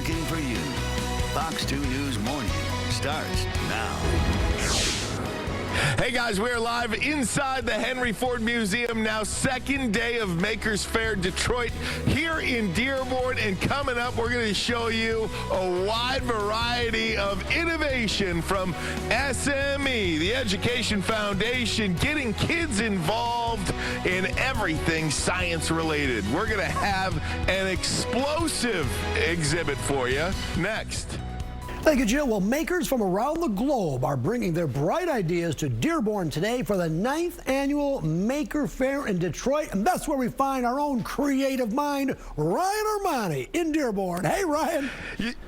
working for you. Fox 2 News Morning starts now. Hey guys, we're live inside the Henry Ford Museum now, second day of Makers Faire Detroit here in Dearborn, and coming up we're going to show you a wide variety of innovation from U-SME, the Education Foundation, getting kids involved in everything science related. We're going to have an explosive exhibit for you next. Thank you, Jill. Well, makers from around the globe are bringing their bright ideas to Dearborn today for the 9th annual Maker Faire in Detroit. And that's where we find our own creative mind, Ryan Armani in Dearborn. Hey, Ryan.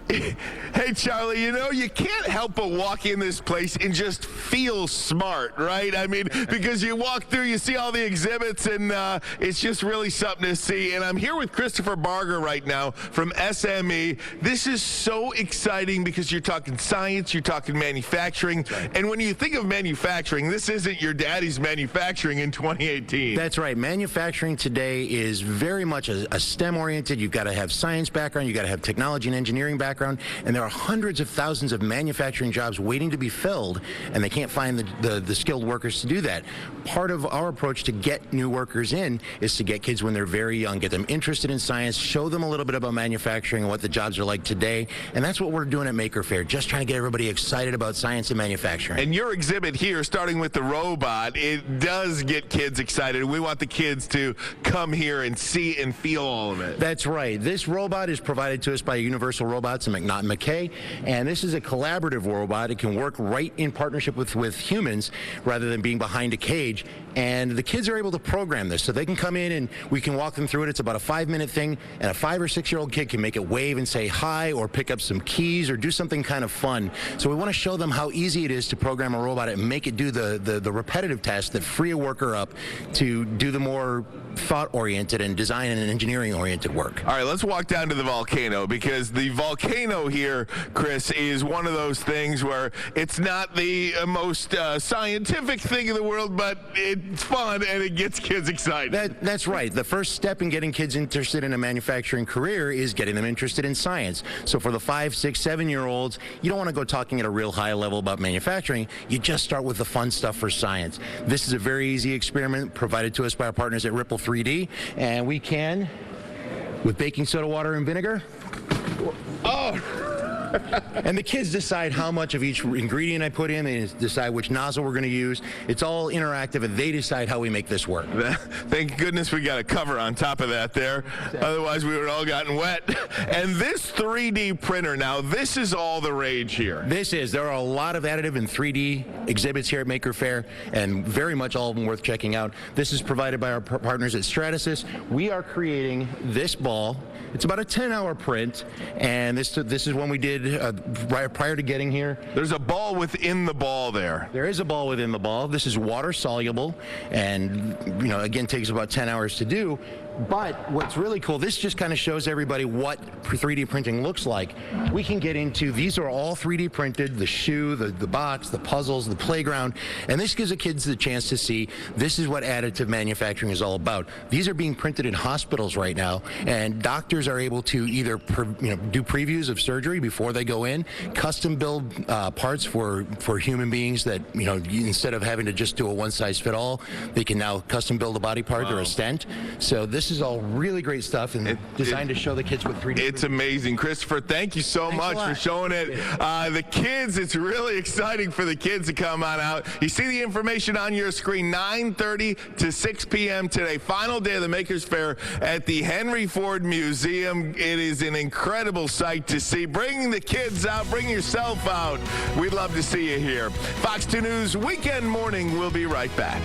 Hey, Charlie, you know, you can't help but walk in this place and just feel smart, right? I mean, because you walk through, you see all the exhibits, and it's just really something to see. And I'm here with Christopher Barger right now from U-SME. This is so exciting because you're talking science, you're talking manufacturing. Right. And when you think of manufacturing, this isn't your daddy's manufacturing in 2018. That's right. Manufacturing today is very much a STEM-oriented. You've got to have science background, you've got to have technology and engineering background, and there are hundreds of thousands of manufacturing jobs waiting to be filled, and they can't find the skilled workers to do that. Part of our approach to get new workers in is to get kids when they're very young, get them interested in science, show them a little bit about manufacturing and what the jobs are like today, and that's what we're doing at Maker Faire, just trying to get everybody excited about science and manufacturing. And your exhibit here, starting with the robot, it does get kids excited. We want the kids to come here and see and feel all of it. That's right. This robot is provided to us by Universal Robots and McNaught and McKay, and this is a collaborative robot. It can work right in partnership with humans rather than being behind a cage, and the kids are able to program this, so they can come in and we can walk them through it. It's about a 5-minute thing, and a 5 or 6 year old kid can make it wave and say hi, or pick up some keys, or do something kind of fun. So we want to show them how easy it is to program a robot and make it do the repetitive tasks that free a worker up to do the more thought-oriented and design and engineering-oriented work. All right, let's walk down to the volcano, because the volcano here, Chris, is one of those things where it's not the most scientific thing in the world, but it's fun and it gets kids excited. That's right. The first step in getting kids interested in a manufacturing career is getting them interested in science. So for the 5, 6, 7-year-olds, you don't want to go talking at a real high level about manufacturing. You just start with the fun stuff for science. This is a very easy experiment provided to us by our partners at Ripple 3D, and we can, with baking soda, water, and vinegar. Oh! And the kids decide how much of each ingredient I put in. They decide which nozzle we're going to use. It's all interactive, and they decide how we make this work. Thank goodness we got a cover on top of that there. Otherwise, we would have all gotten wet. And this 3D printer, now, this is all the rage here. This is. There are a lot of additive and 3D exhibits here at Maker Faire, and very much all of them worth checking out. This is provided by our partners at Stratasys. We are creating this ball. It's about a 10-hour print, and this is one we did prior to getting here. There's a ball within the ball there. There is a ball within the ball. This is water soluble, and again, takes about 10 hours to do. But what's really cool, this just kind of shows everybody what 3D printing looks like. We can get into, these are all 3D printed, the shoe, the box, the puzzles, the playground, and this gives the kids the chance to see this is what additive manufacturing is all about. These are being printed in hospitals right now, and doctors are able to either do previews of surgery before they go in, custom build parts for human beings that, instead of having to just do a one-size-fit-all, they can now custom build a body part or a stent. So this is all really great stuff and designed to show the kids what 3D. It's amazing. Christopher, thank you so much for showing it. The kids, it's really exciting for the kids to come on out. You see the information on your screen, 9:30 to 6 p.m. today. Final day of the Makers Faire at the Henry Ford Museum. It is an incredible sight to see. Bring the kids out. Bring yourself out. We'd love to see you here. Fox 2 News Weekend Morning. We'll be right back.